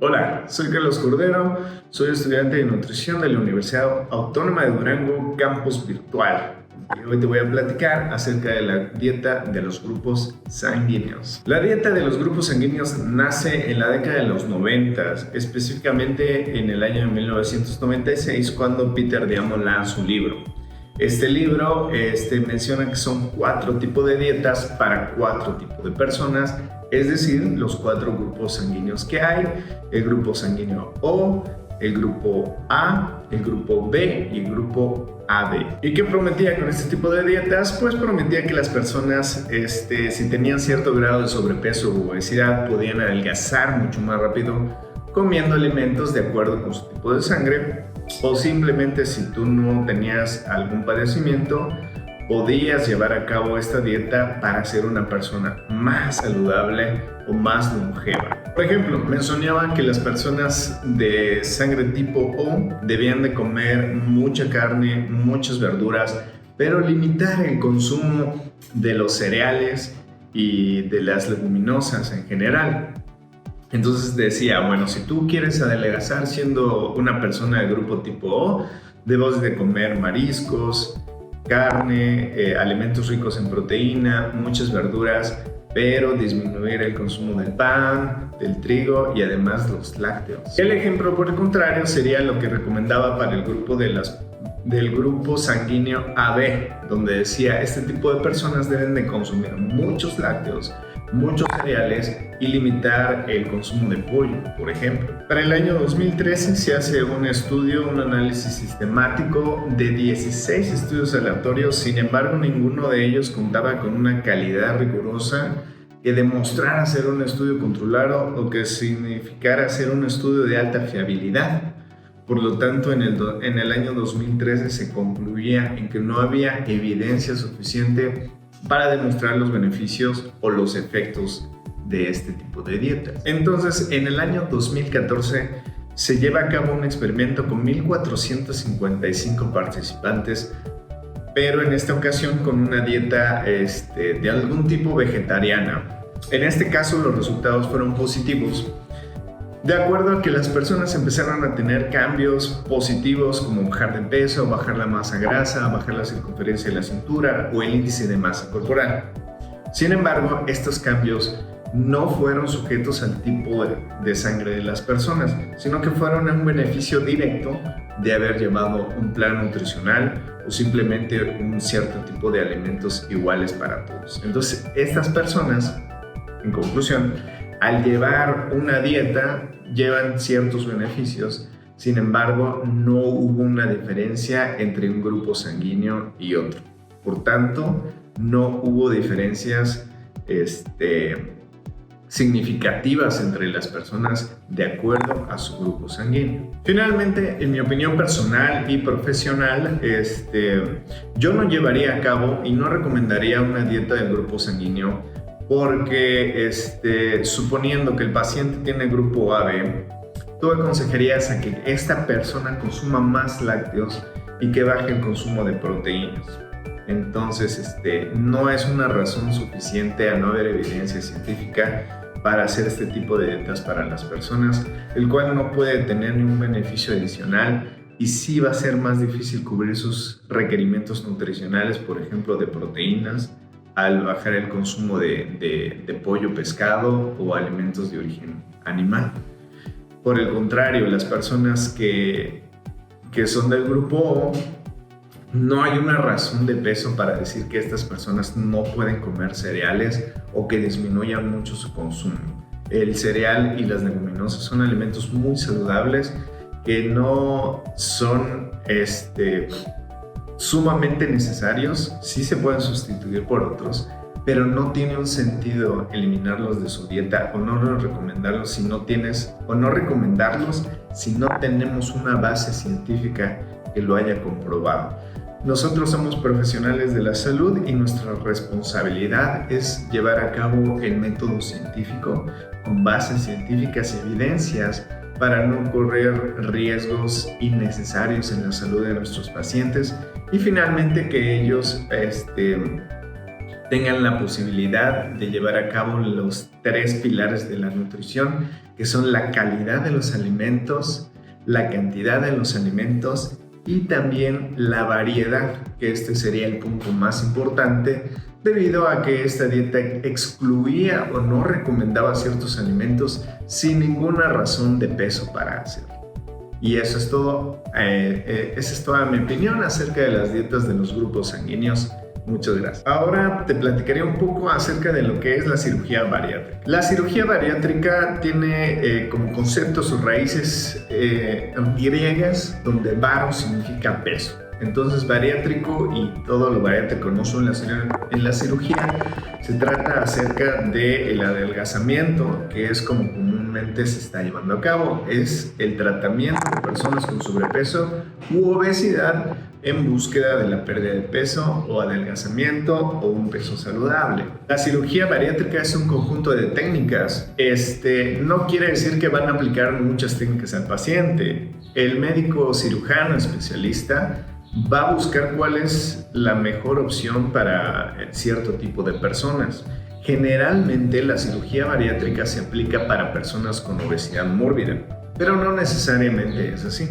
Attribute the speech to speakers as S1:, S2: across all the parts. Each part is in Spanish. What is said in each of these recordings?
S1: Hola, soy Carlos Cordero, soy estudiante de nutrición de la Universidad Autónoma de Durango, campus virtual. Y hoy te voy a platicar acerca de la dieta de los grupos sanguíneos. La dieta de los grupos sanguíneos nace en la década de los 90, específicamente en el año de 1996, cuando Peter Diamond lanza un libro. Este libro menciona que son 4 tipos de dietas para 4 tipos de personas, es decir, los 4 grupos sanguíneos que hay: el grupo sanguíneo O, el grupo A, el grupo B y el grupo AB. ¿Y qué prometía con este tipo de dietas? Pues prometía que las personas, si tenían cierto grado de sobrepeso u obesidad, podían adelgazar mucho más rápido comiendo alimentos de acuerdo con su tipo de sangre, o simplemente si tú no tenías algún padecimiento, podías llevar a cabo esta dieta para ser una persona más saludable o más longeva. Por ejemplo, mencionaba que las personas de sangre tipo O debían de comer mucha carne, muchas verduras, pero limitar el consumo de los cereales y de las leguminosas en general. Entonces decía, bueno, si tú quieres adelgazar siendo una persona de grupo tipo O, debes de comer mariscos, carne, alimentos ricos en proteína, muchas verduras, pero disminuir el consumo del pan, del trigo y además los lácteos. El ejemplo, por el contrario, sería lo que recomendaba para el grupo del grupo sanguíneo AB, donde decía, este tipo de personas deben de consumir muchos lácteos, muchos cereales y limitar el consumo de pollo, por ejemplo. Para el año 2013 se hace un estudio, un análisis sistemático de 16 estudios aleatorios. Sin embargo, ninguno de ellos contaba con una calidad rigurosa que demostrara ser un estudio controlado o que significara ser un estudio de alta fiabilidad. Por lo tanto, en el año 2013 se concluía en que no había evidencia suficiente para demostrar los beneficios o los efectos de este tipo de dietas. Entonces, en el año 2014 se lleva a cabo un experimento con 1,455 participantes, pero en esta ocasión con una dieta de algún tipo vegetariana. En este caso, los resultados fueron positivos, de acuerdo a que las personas empezaron a tener cambios positivos como bajar de peso, bajar la masa grasa, bajar la circunferencia de la cintura o el índice de masa corporal. Sin embargo, estos cambios no fueron sujetos al tipo de sangre de las personas, sino que fueron un beneficio directo de haber llevado un plan nutricional o simplemente un cierto tipo de alimentos iguales para todos. Entonces, estas personas, en conclusión, al llevar una dieta, llevan ciertos beneficios. Sin embargo, no hubo una diferencia entre un grupo sanguíneo y otro. Por tanto, no hubo diferencias significativas entre las personas de acuerdo a su grupo sanguíneo. Finalmente, en mi opinión personal y profesional, yo no llevaría a cabo y no recomendaría una dieta del grupo sanguíneo, porque suponiendo que el paciente tiene grupo AB, tú aconsejarías a que esta persona consuma más lácteos y que baje el consumo de proteínas. Entonces, no es una razón suficiente a no haber evidencia científica para hacer este tipo de dietas para las personas, el cual no puede tener ningún beneficio adicional y sí va a ser más difícil cubrir sus requerimientos nutricionales, por ejemplo, de proteínas, al bajar el consumo de pollo, pescado o alimentos de origen animal. Por el contrario, las personas que son del grupo O, no hay una razón de peso para decir que estas personas no pueden comer cereales o que disminuyan mucho su consumo. El cereal y las leguminosas son alimentos muy saludables que no son sumamente necesarios, sí se pueden sustituir por otros, pero no tiene un sentido eliminarlos de su dieta o no recomendarlos si no tenemos una base científica que lo haya comprobado. Nosotros somos profesionales de la salud y nuestra responsabilidad es llevar a cabo el método científico con bases científicas y evidencias para no correr riesgos innecesarios en la salud de nuestros pacientes y finalmente que ellos tengan la posibilidad de llevar a cabo los 3 pilares de la nutrición, que son la calidad de los alimentos, la cantidad de los alimentos y también la variedad, que este sería el punto más importante, debido a que esta dieta excluía o no recomendaba ciertos alimentos sin ninguna razón de peso para hacerlo. Y eso es todo. Esa es toda mi opinión acerca de las dietas de los grupos sanguíneos. Muchas gracias. Ahora te platicaré un poco acerca de lo que es la cirugía bariátrica. La cirugía bariátrica tiene como concepto sus raíces griegas, donde baro significa peso. Entonces, bariátrico y todo lo bariátrico no solo en la cirugía, se trata acerca del adelgazamiento, que es como comúnmente se está llevando a cabo. Es el tratamiento de personas con sobrepeso u obesidad en búsqueda de la pérdida de peso o adelgazamiento o un peso saludable. La cirugía bariátrica es un conjunto de técnicas. No quiere decir que van a aplicar muchas técnicas al paciente. El médico cirujano especialista va a buscar cuál es la mejor opción para cierto tipo de personas. Generalmente la cirugía bariátrica se aplica para personas con obesidad mórbida, pero no necesariamente es así.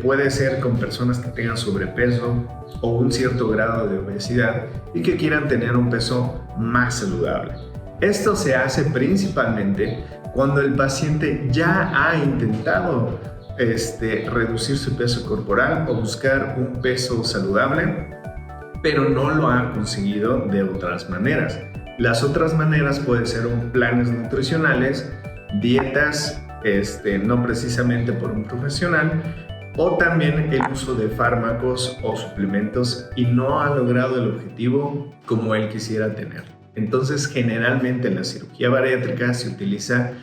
S1: Puede ser con personas que tengan sobrepeso o un cierto grado de obesidad y que quieran tener un peso más saludable. Esto se hace principalmente cuando el paciente ya ha intentado reducir su peso corporal o buscar un peso saludable, pero no lo ha conseguido de otras maneras. Las otras maneras pueden ser planes nutricionales, dietas, no precisamente por un profesional, o también el uso de fármacos o suplementos y no ha logrado el objetivo como él quisiera tener. Entonces, generalmente la cirugía bariátrica se utiliza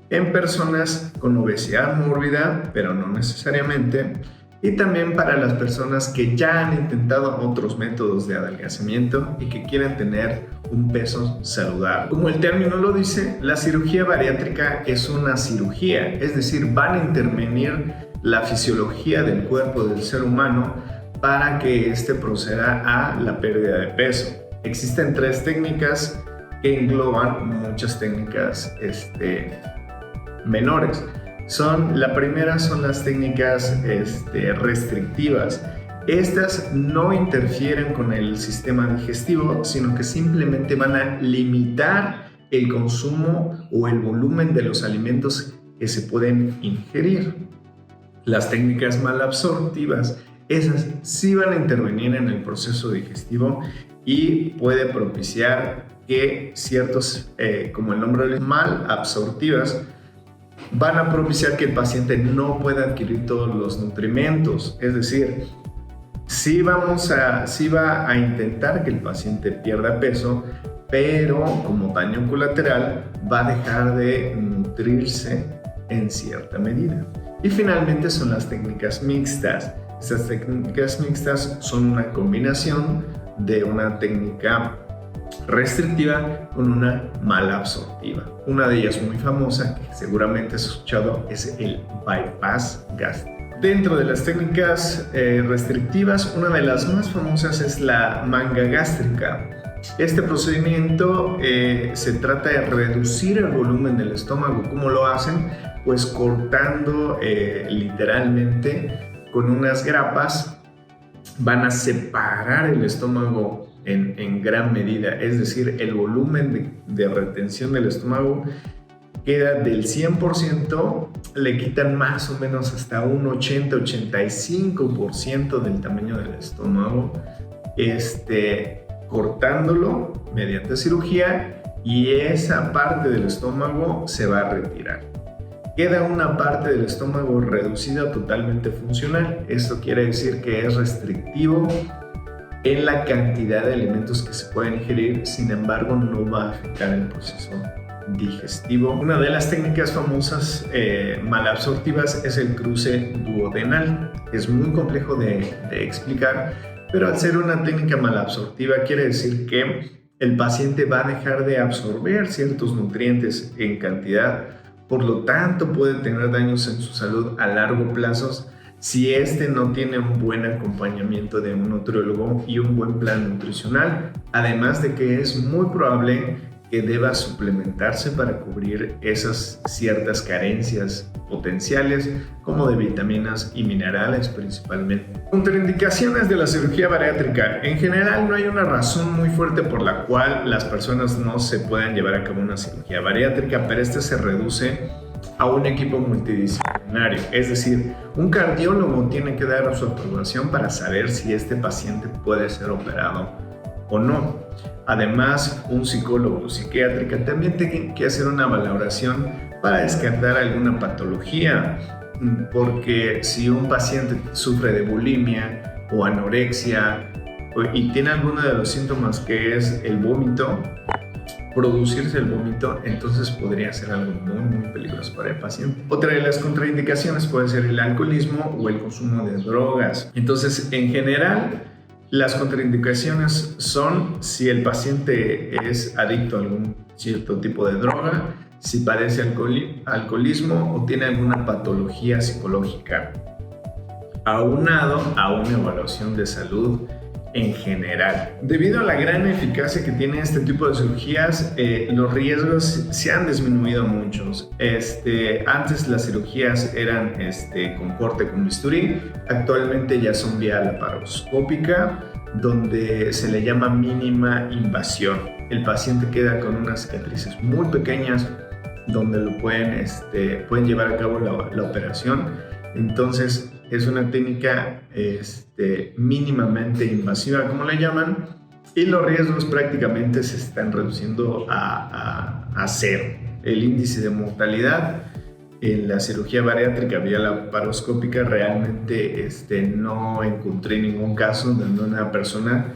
S1: en personas con obesidad mórbida, pero no necesariamente, y también para las personas que ya han intentado otros métodos de adelgazamiento y que quieren tener un peso saludable. Como el término lo dice, la cirugía bariátrica es una cirugía, es decir, van a intervenir la fisiología del cuerpo del ser humano para que proceda a la pérdida de peso. Existen 3 técnicas que engloban muchas técnicas menores. La primera son las técnicas restrictivas. Estas no interfieren con el sistema digestivo, sino que simplemente van a limitar el consumo o el volumen de los alimentos que se pueden ingerir. Las técnicas malabsortivas, esas sí van a intervenir en el proceso digestivo y puede propiciar que ciertos, como el nombre lo dice, malabsortivas, van a propiciar que el paciente no pueda adquirir todos los nutrimentos. Es decir, sí va a intentar que el paciente pierda peso, pero como daño colateral va a dejar de nutrirse en cierta medida. Y finalmente son las técnicas mixtas. Estas técnicas mixtas son una combinación de una técnica restrictiva con una malabsortiva. Una de ellas muy famosa, que seguramente has escuchado, es el bypass gástrico. Dentro de las técnicas restrictivas, una de las más famosas es la manga gástrica. Este procedimiento se trata de reducir el volumen del estómago. ¿Cómo lo hacen? Pues cortando literalmente con unas grapas. Van a separar el estómago en gran medida, es decir, el volumen de retención del estómago queda del 100%, le quitan más o menos hasta un 80-85% del tamaño del estómago, cortándolo mediante cirugía, y esa parte del estómago se va a retirar. Queda una parte del estómago reducida, totalmente funcional. Esto quiere decir que es restrictivo en la cantidad de alimentos que se pueden ingerir, sin embargo no va a afectar el proceso digestivo. Una de las técnicas famosas malabsortivas es el cruce duodenal. Es muy complejo de explicar, pero al ser una técnica malabsortiva quiere decir que el paciente va a dejar de absorber ciertos nutrientes en cantidad, por lo tanto puede tener daños en su salud a largo plazo si este no tiene un buen acompañamiento de un nutriólogo y un buen plan nutricional, además de que es muy probable que deba suplementarse para cubrir esas ciertas carencias potenciales, como de vitaminas y minerales principalmente. Contraindicaciones de la cirugía bariátrica. En general, no hay una razón muy fuerte por la cual las personas no se puedan llevar a cabo una cirugía bariátrica, pero esta se reduce a un equipo multidisciplinario, es decir, un cardiólogo tiene que dar su aprobación para saber si este paciente puede ser operado o no. Además, un psicólogo o psiquiátrica también tiene que hacer una valoración para descartar alguna patología, porque si un paciente sufre de bulimia o anorexia y tiene alguno de los síntomas que es el vómito, producirse el vómito, entonces podría ser algo muy peligroso para el paciente. Otra de las contraindicaciones puede ser el alcoholismo o el consumo de drogas. Entonces, en general, las contraindicaciones son si el paciente es adicto a algún cierto tipo de droga, si padece alcoholismo o tiene alguna patología psicológica, aunado a una evaluación de salud en general. Debido a la gran eficacia que tiene este tipo de cirugías, los riesgos se han disminuido mucho. Antes las cirugías eran con corte con bisturí, actualmente ya son vía laparoscópica, donde se le llama mínima invasión. El paciente queda con unas cicatrices muy pequeñas donde lo pueden llevar a cabo la operación. Entonces es una técnica mínimamente invasiva, como le llaman, y los riesgos prácticamente se están reduciendo a cero. El índice de mortalidad en la cirugía bariátrica vía laparoscópica realmente no encontré ningún caso donde una persona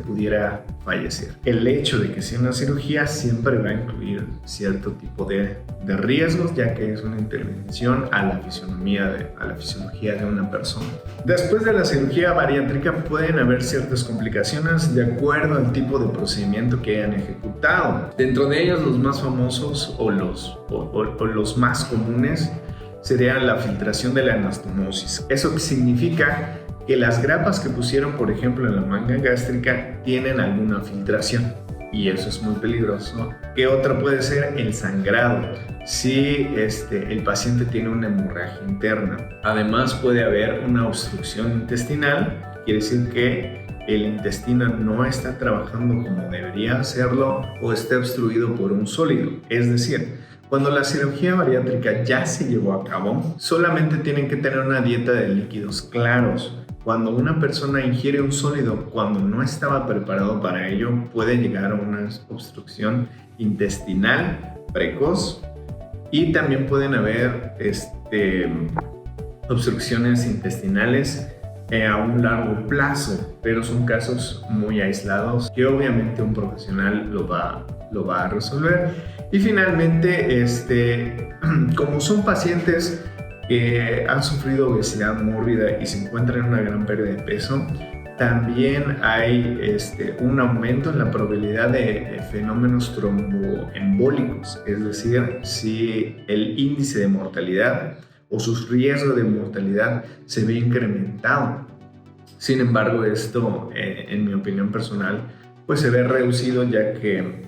S1: pudiera fallecer. El hecho de que sea una cirugía siempre va a incluir cierto tipo de riesgos, ya que es una intervención a la fisiología de una persona. Después de la cirugía bariátrica pueden haber ciertas complicaciones de acuerdo al tipo de procedimiento que hayan ejecutado. Dentro de ellos, los más famosos o los más comunes serían la filtración de la anastomosis. Eso significa que las grapas que pusieron, por ejemplo, en la manga gástrica tienen alguna filtración, y eso es muy peligroso. ¿Qué otra puede ser? El sangrado. Si el paciente tiene una hemorragia interna. Además puede haber una obstrucción intestinal, quiere decir que el intestino no está trabajando como debería hacerlo o está obstruido por un sólido. Es decir, cuando la cirugía bariátrica ya se llevó a cabo, solamente tienen que tener una dieta de líquidos claros. Cuando una persona ingiere un sólido cuando no estaba preparado para ello, puede llegar a una obstrucción intestinal precoz, y también pueden haber obstrucciones intestinales a un largo plazo, pero son casos muy aislados que obviamente un profesional lo va a resolver. Y finalmente, como son pacientes que han sufrido obesidad mórbida y se encuentran en una gran pérdida de peso, también hay un aumento en la probabilidad de fenómenos tromboembólicos, es decir, si el índice de mortalidad o su riesgo de mortalidad se ve incrementado. Sin embargo, esto, en mi opinión personal, pues se ve reducido, ya que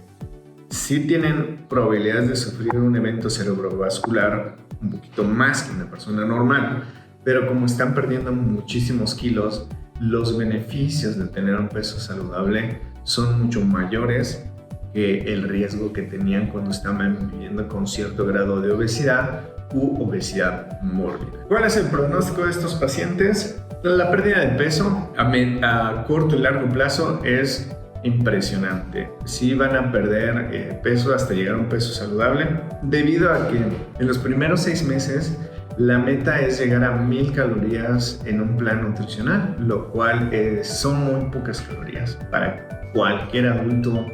S1: sí tienen probabilidades de sufrir un evento cerebrovascular un poquito más que una persona normal, pero como están perdiendo muchísimos kilos, los beneficios de tener un peso saludable son mucho mayores que el riesgo que tenían cuando estaban viviendo con cierto grado de obesidad u obesidad mórbida. ¿Cuál es el pronóstico de estos pacientes? La pérdida de peso a corto y largo plazo es impresionante. Sí van a perder peso hasta llegar a un peso saludable, debido a que en los primeros 6 meses la meta es llegar a 1000 calorías en un plan nutricional, lo cual son muy pocas calorías para cualquier adulto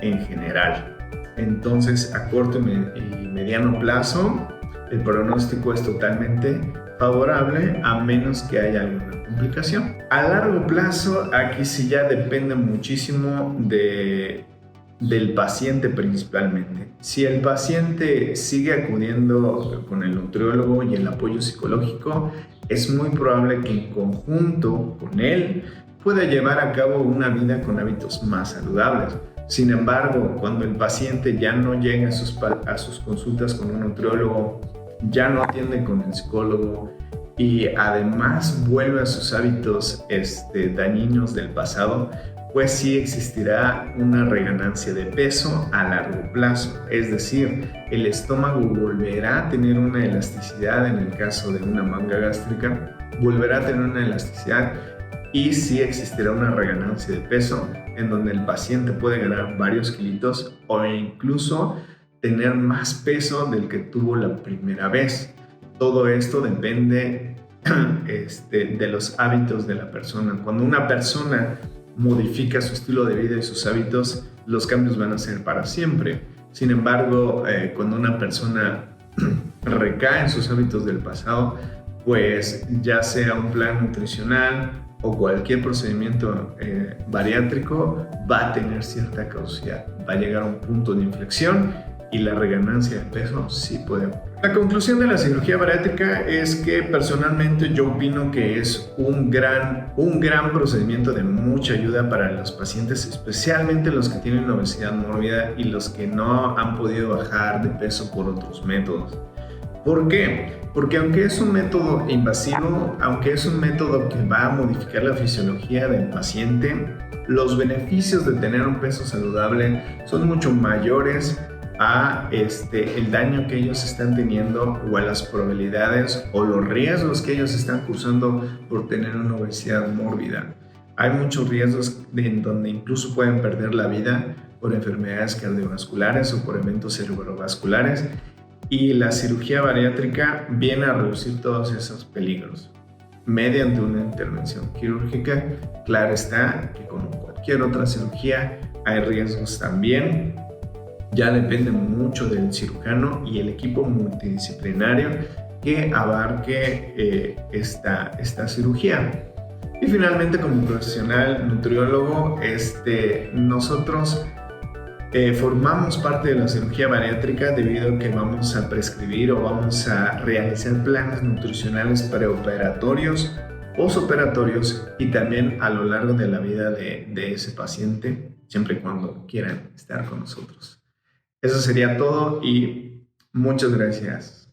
S1: en general. Entonces, a corto y mediano plazo, el pronóstico es totalmente favorable, a menos que haya alguna complicación. A largo plazo, aquí sí ya depende muchísimo del paciente principalmente. Si el paciente sigue acudiendo con el nutriólogo y el apoyo psicológico, es muy probable que en conjunto con él pueda llevar a cabo una vida con hábitos más saludables. Sin embargo, cuando el paciente ya no llega a sus consultas con un nutriólogo, ya no atiende con el psicólogo y además vuelve a sus hábitos dañinos del pasado, pues sí existirá una reganancia de peso a largo plazo. Es decir, el estómago volverá a tener una elasticidad, en el caso de una manga gástrica, volverá a tener una elasticidad y sí existirá una reganancia de peso en donde el paciente puede ganar varios kilitos o incluso tener más peso del que tuvo la primera vez. Todo esto depende de los hábitos de la persona. Cuando una persona modifica su estilo de vida y sus hábitos, los cambios van a ser para siempre. Sin embargo, cuando una persona recae en sus hábitos del pasado, pues ya sea un plan nutricional o cualquier procedimiento bariátrico, va a tener cierta caducidad, va a llegar a un punto de inflexión y la reganancia de peso sí puede ocurrir. La conclusión de la cirugía bariátrica es que personalmente yo opino que es un gran procedimiento de mucha ayuda para los pacientes, especialmente los que tienen obesidad mórbida y los que no han podido bajar de peso por otros métodos. ¿Por qué? Porque aunque es un método invasivo, aunque es un método que va a modificar la fisiología del paciente, los beneficios de tener un peso saludable son mucho mayores a el daño que ellos están teniendo o a las probabilidades o los riesgos que ellos están cursando por tener una obesidad mórbida. Hay muchos riesgos en donde incluso pueden perder la vida por enfermedades cardiovasculares o por eventos cerebrovasculares, y la cirugía bariátrica viene a reducir todos esos peligros mediante una intervención quirúrgica. Claro está que como cualquier otra cirugía hay riesgos también. Ya depende mucho del cirujano y el equipo multidisciplinario que abarque esta cirugía. Y finalmente, como profesional nutriólogo, nosotros formamos parte de la cirugía bariátrica debido a que vamos a prescribir o vamos a realizar planes nutricionales preoperatorios, posoperatorios y también a lo largo de la vida de ese paciente, siempre y cuando quieran estar con nosotros. Eso sería todo y muchas gracias.